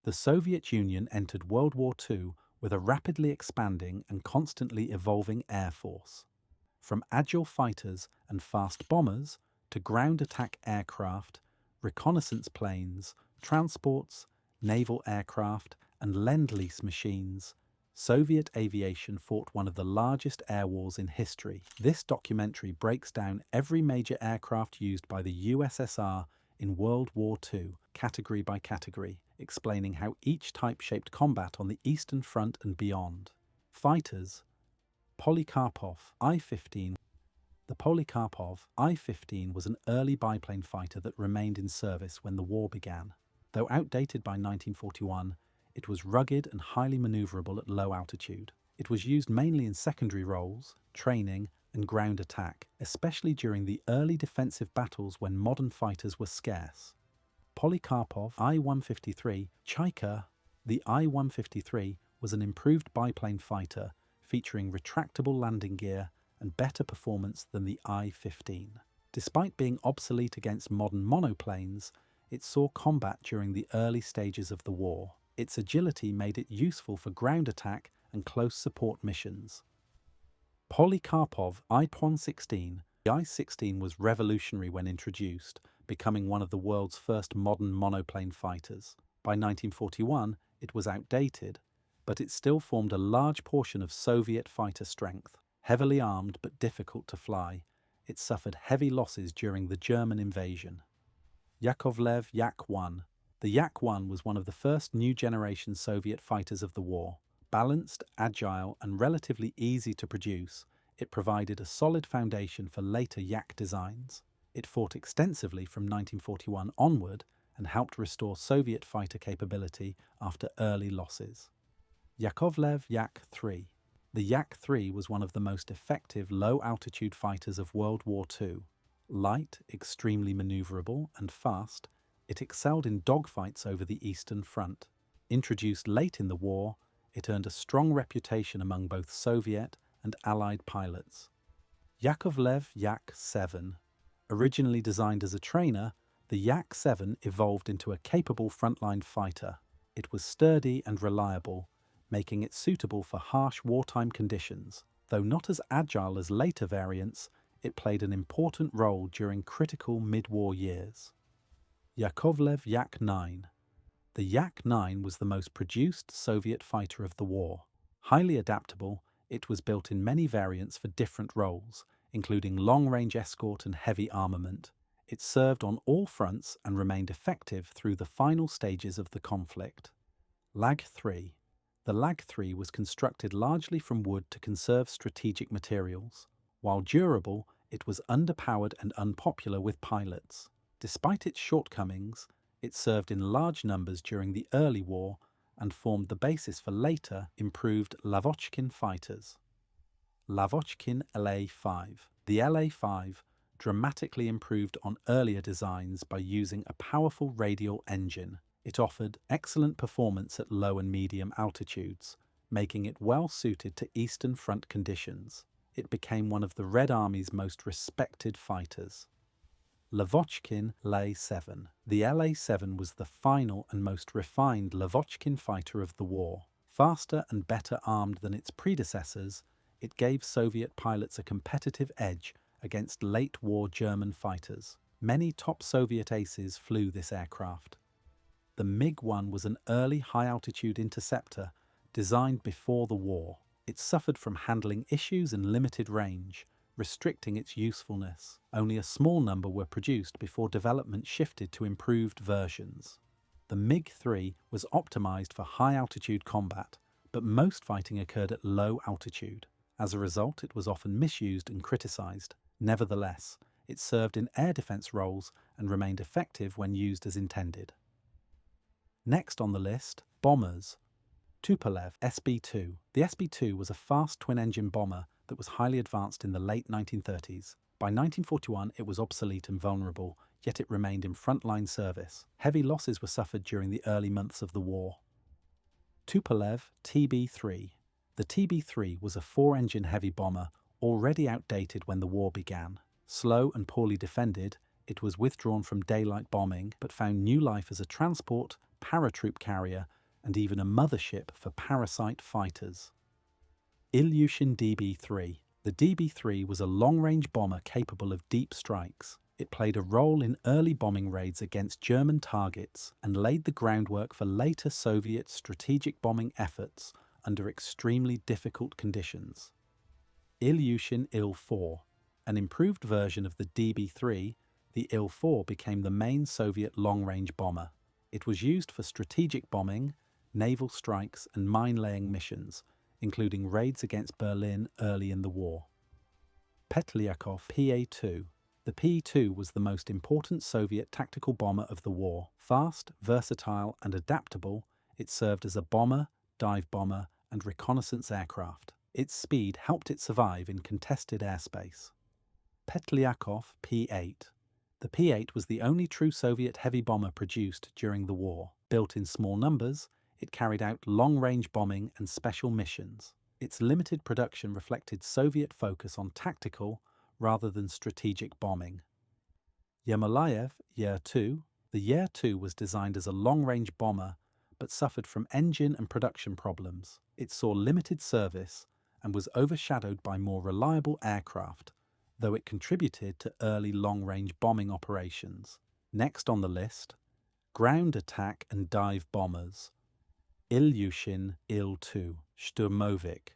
The Soviet Union entered World War II with a rapidly expanding and constantly evolving air force. From agile fighters and fast bombers to ground attack aircraft, reconnaissance planes, transports, naval aircraft, and Lend-lease machines, Soviet aviation fought one of the largest air wars in history. This documentary breaks down every major aircraft used by the USSR in World War II, category by category, explaining how each type shaped combat on the Eastern Front and beyond. Fighters: Polikarpov I-15. The Polikarpov I-15 was an early biplane fighter that remained in service when the war began. Though outdated by 1941, it was rugged and highly maneuverable at low altitude. It was used mainly in secondary roles, training, and ground attack, especially during the early defensive battles when modern fighters were scarce. Polikarpov I-153 Chaika. The I-153 was an improved biplane fighter featuring retractable landing gear and better performance than the I-15. Despite being obsolete against modern monoplanes, it saw combat during the early stages of the war. Its agility made it useful for ground attack and close support missions. Polikarpov I-16. The I-16 was revolutionary when introduced, becoming one of the world's first modern monoplane fighters. By 1941, it was outdated, but it still formed a large portion of Soviet fighter strength. Heavily armed but difficult to fly, it suffered heavy losses during the German invasion. Yakovlev Yak-1. The Yak-1 was one of the first new-generation Soviet fighters of the war. Balanced, agile, and relatively easy to produce, it provided a solid foundation for later Yak designs. It fought extensively from 1941 onward and helped restore Soviet fighter capability after early losses. Yakovlev Yak-3. The Yak-3 was one of the most effective low-altitude fighters of World War II. Light, extremely maneuverable, and fast, it excelled in dogfights over the Eastern Front. Introduced late in the war, it earned a strong reputation among both Soviet and Allied pilots. Yakovlev Yak-7. Originally designed as a trainer, the Yak-7 evolved into a capable frontline fighter. It was sturdy and reliable, making it suitable for harsh wartime conditions. Though not as agile as later variants, it played an important role during critical mid-war years. Yakovlev Yak-9. The Yak-9 was the most produced Soviet fighter of the war. Highly adaptable, it was built in many variants for different roles, including long-range escort and heavy armament. It served on all fronts and remained effective through the final stages of the conflict. Lag-3. The Lag-3 was constructed largely from wood to conserve strategic materials. While durable, it was underpowered and unpopular with pilots. Despite its shortcomings, it served in large numbers during the early war and formed the basis for later, improved Lavochkin fighters. Lavochkin LA-5. The LA-5 dramatically improved on earlier designs by using a powerful radial engine. It offered excellent performance at low and medium altitudes, making it well suited to Eastern Front conditions. It became one of the Red Army's most respected fighters. Lavochkin La-7. The La-7 was the final and most refined Lavochkin fighter of the war. Faster and better armed than its predecessors, it gave Soviet pilots a competitive edge against late-war German fighters. Many top Soviet aces flew this aircraft. The MiG-1 was an early high-altitude interceptor designed before the war. It suffered from handling issues and limited range, restricting its usefulness. Only a small number were produced before development shifted to improved versions. The MiG-3 was optimized for high-altitude combat, but most fighting occurred at low altitude. As a result, it was often misused and criticized. Nevertheless, it served in air defense roles and remained effective when used as intended. Next on the list, bombers. Tupolev SB-2. The SB-2 was a fast twin-engine bomber that was highly advanced in the late 1930s. By 1941, it was obsolete and vulnerable, yet it remained in frontline service. Heavy losses were suffered during the early months of the war. Tupolev TB-3. The TB-3 was a four-engine heavy bomber already outdated when the war began. Slow and poorly defended, it was withdrawn from daylight bombing but found new life as a transport, paratroop carrier, and even a mothership for parasite fighters. Ilyushin DB-3. The DB-3 was a long-range bomber capable of deep strikes. It played a role in early bombing raids against German targets and laid the groundwork for later Soviet strategic bombing efforts under extremely difficult conditions. Ilyushin Il-4. An improved version of the DB-3, the Il-4 became the main Soviet long-range bomber. It was used for strategic bombing, naval strikes and mine-laying missions, including raids against Berlin early in the war. Petlyakov PA-2. The P-2 was the most important Soviet tactical bomber of the war. Fast, versatile and adaptable, it served as a bomber, dive bomber and reconnaissance aircraft. Its speed helped it survive in contested airspace. Petlyakov P-8. The P-8 was the only true Soviet heavy bomber produced during the war. Built in small numbers, it carried out long-range bombing and special missions. Its limited production reflected Soviet focus on tactical rather than strategic bombing. Yermolayev Yer-2. The Yer-2 was designed as a long-range bomber but suffered from engine and production problems. It saw limited service and was overshadowed by more reliable aircraft, though it contributed to early long-range bombing operations. Next on the list, ground attack and dive bombers. Ilyushin Il-2 Sturmovik.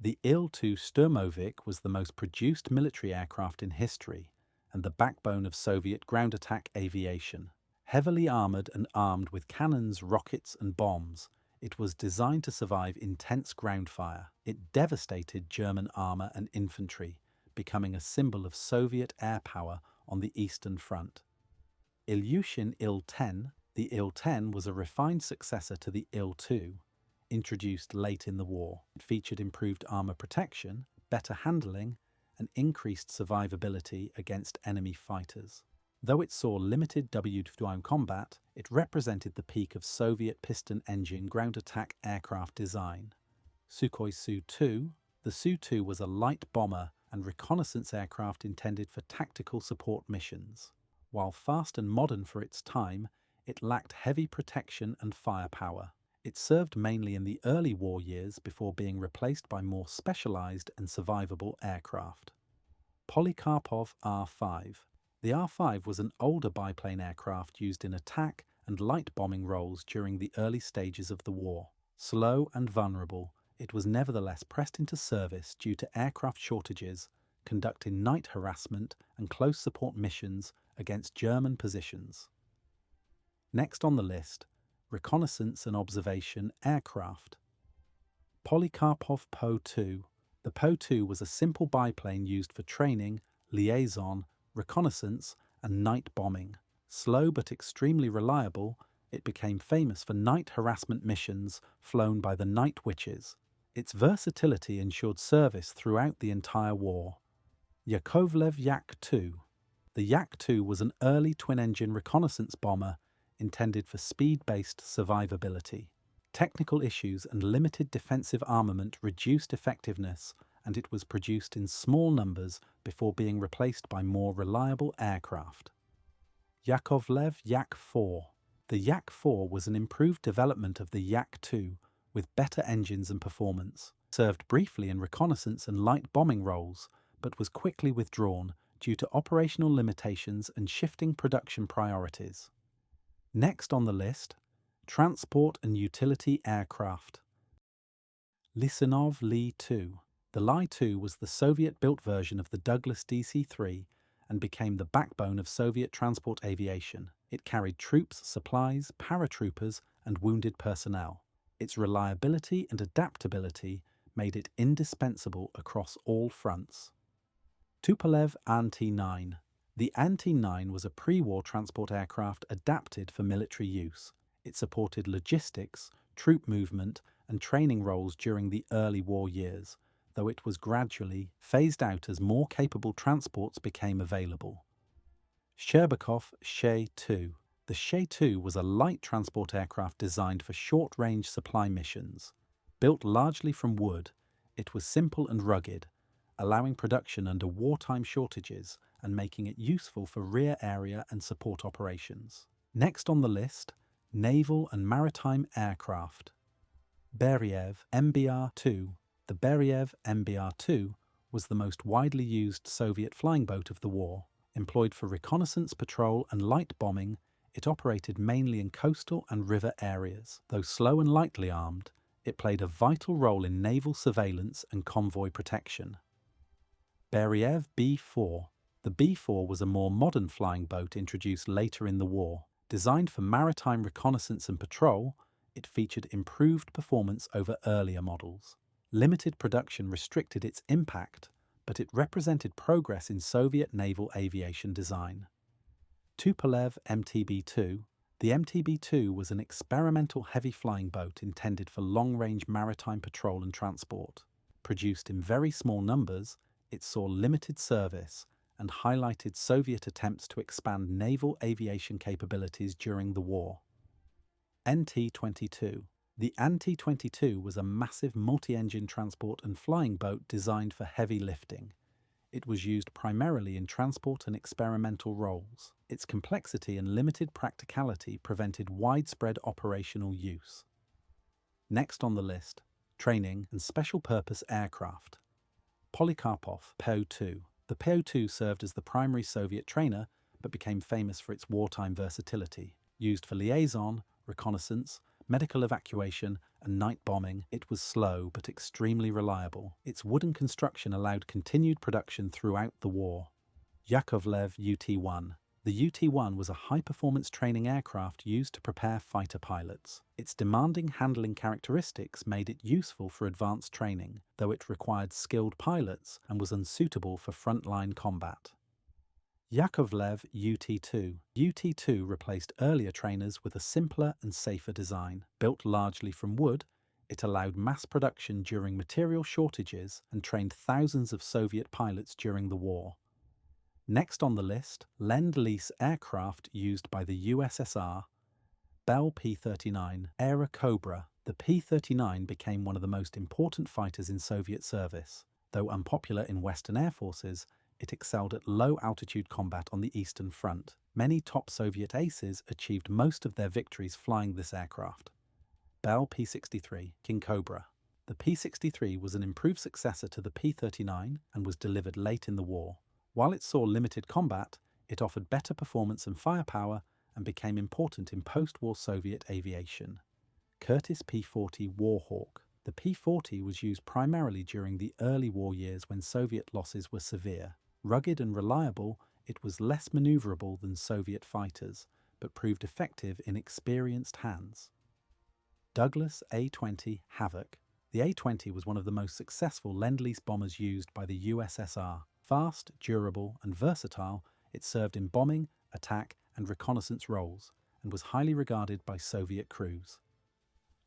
The Il-2 Sturmovik was the most produced military aircraft in history and the backbone of Soviet ground attack aviation. Heavily armoured and armed with cannons, rockets and bombs, it was designed to survive intense ground fire. It devastated German armour and infantry, becoming a symbol of Soviet air power on the Eastern Front. Ilyushin Il-10. The Il-10 was a refined successor to the Il-2, introduced late in the war. It featured improved armour protection, better handling, and increased survivability against enemy fighters. Though it saw limited WWII combat, it represented the peak of Soviet piston engine ground attack aircraft design. Sukhoi Su-2. The Su-2 was a light bomber and reconnaissance aircraft intended for tactical support missions. While fast and modern for its time, it lacked heavy protection and firepower. It served mainly in the early war years before being replaced by more specialized and survivable aircraft. Polikarpov R-5. The R-5 was an older biplane aircraft used in attack and light bombing roles during the early stages of the war. Slow and vulnerable, it was nevertheless pressed into service due to aircraft shortages, conducting night harassment and close support missions against German positions. Next on the list, reconnaissance and observation aircraft. Polikarpov Po-2. The Po-2 was a simple biplane used for training, liaison, reconnaissance, and night bombing. Slow but extremely reliable, it became famous for night harassment missions flown by the Night Witches. Its versatility ensured service throughout the entire war. Yakovlev Yak-2. The Yak-2 was an early twin-engine reconnaissance bomber intended for speed-based survivability. Technical issues and limited defensive armament reduced effectiveness, and it was produced in small numbers before being replaced by more reliable aircraft. Yakovlev Yak-4. The Yak-4 was an improved development of the Yak-2 with better engines and performance. It served briefly in reconnaissance and light bombing roles, but was quickly withdrawn due to operational limitations and shifting production priorities. Next on the list, transport and utility aircraft. Lisanov Li-2. The Li-2 was the Soviet-built version of the Douglas DC-3 and became the backbone of Soviet transport aviation. It carried troops, supplies, paratroopers, and wounded personnel. Its reliability and adaptability made it indispensable across all fronts. Tupolev An-T-9. The An-T-9 was a pre-war transport aircraft adapted for military use. It supported logistics, troop movement, and training roles during the early war years, though it was gradually phased out as more capable transports became available. Sherbakov She-2. The She-2 was a light transport aircraft designed for short-range supply missions. Built largely from wood, it was simple and rugged, allowing production under wartime shortages and making it useful for rear area and support operations. Next on the list, Naval and Maritime Aircraft. Beriev MBR-2. The Beriev MBR-2 was the most widely used Soviet flying boat of the war. Employed for reconnaissance, patrol and light bombing, it operated mainly in coastal and river areas. Though slow and lightly armed, it played a vital role in naval surveillance and convoy protection. Beriev B-4. The B-4 was a more modern flying boat introduced later in the war. Designed for maritime reconnaissance and patrol, it featured improved performance over earlier models. Limited production restricted its impact, but it represented progress in Soviet naval aviation design. Tupolev MTB-2. The MTB-2 was an experimental heavy flying boat intended for long-range maritime patrol and transport. Produced in very small numbers, it saw limited service and highlighted Soviet attempts to expand naval aviation capabilities during the war. NT-22. The NT-22 was a massive multi-engine transport and flying boat designed for heavy lifting. It was used primarily in transport and experimental roles. Its complexity and limited practicality prevented widespread operational use. Next on the list, training and special-purpose aircraft. Polikarpov PO-2. The PO-2 served as the primary Soviet trainer, but became famous for its wartime versatility. Used for liaison, reconnaissance, medical evacuation, and night bombing, it was slow but extremely reliable. Its wooden construction allowed continued production throughout the war. Yakovlev UT-1. The UT-1 was a high-performance training aircraft used to prepare fighter pilots. Its demanding handling characteristics made it useful for advanced training, though it required skilled pilots and was unsuitable for frontline combat. Yakovlev UT-2. UT-2 replaced earlier trainers with a simpler and safer design. Built largely from wood, it allowed mass production during material shortages and trained thousands of Soviet pilots during the war. Next on the list, Lend-lease Aircraft used by the USSR. Bell P-39 Aero Cobra. The P-39 became one of the most important fighters in Soviet service. Though unpopular in Western air forces, it excelled at low-altitude combat on the Eastern Front. Many top Soviet aces achieved most of their victories flying this aircraft. Bell P-63 King Cobra. The P-63 was an improved successor to the P-39 and was delivered late in the war. While it saw limited combat, it offered better performance and firepower and became important in post-war Soviet aviation. Curtiss P-40 Warhawk. The P-40 was used primarily during the early war years when Soviet losses were severe. Rugged and reliable, it was less maneuverable than Soviet fighters, but proved effective in experienced hands. Douglas A-20 Havoc. The A-20 was one of the most successful Lend-lease bombers used by the USSR. Fast, durable, and versatile, it served in bombing, attack, and reconnaissance roles, and was highly regarded by Soviet crews.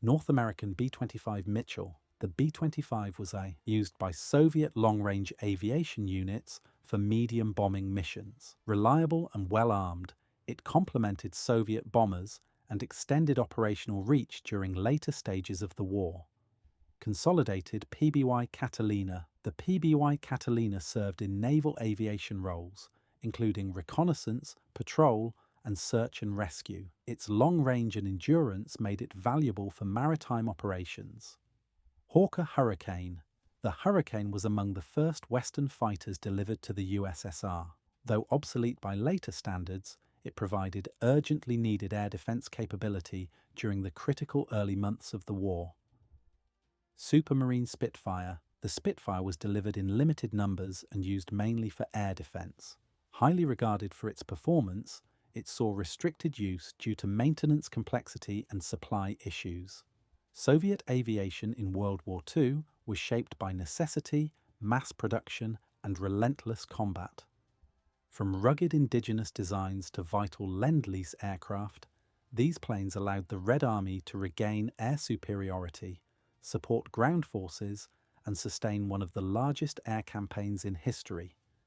North American B-25 Mitchell. The B-25 was used by Soviet long-range aviation units for medium bombing missions. Reliable and well-armed, it complemented Soviet bombers and extended operational reach during later stages of the war. Consolidated PBY Catalina. The PBY Catalina served in naval aviation roles, including reconnaissance, patrol, and search and rescue. Its long range and endurance made it valuable for maritime operations. Hawker Hurricane. The Hurricane was among the first Western fighters delivered to the USSR. Though obsolete by later standards, it provided urgently needed air defense capability during the critical early months of the war. Supermarine Spitfire. The Spitfire was delivered in limited numbers and used mainly for air defense. Highly regarded for its performance, it saw restricted use due to maintenance complexity and supply issues. Soviet aviation in World War II was shaped by necessity, mass production, and relentless combat. From rugged indigenous designs to vital Lend-lease aircraft, these planes allowed the Red Army to regain air superiority, support ground forces, and sustain one of the largest air campaigns in history.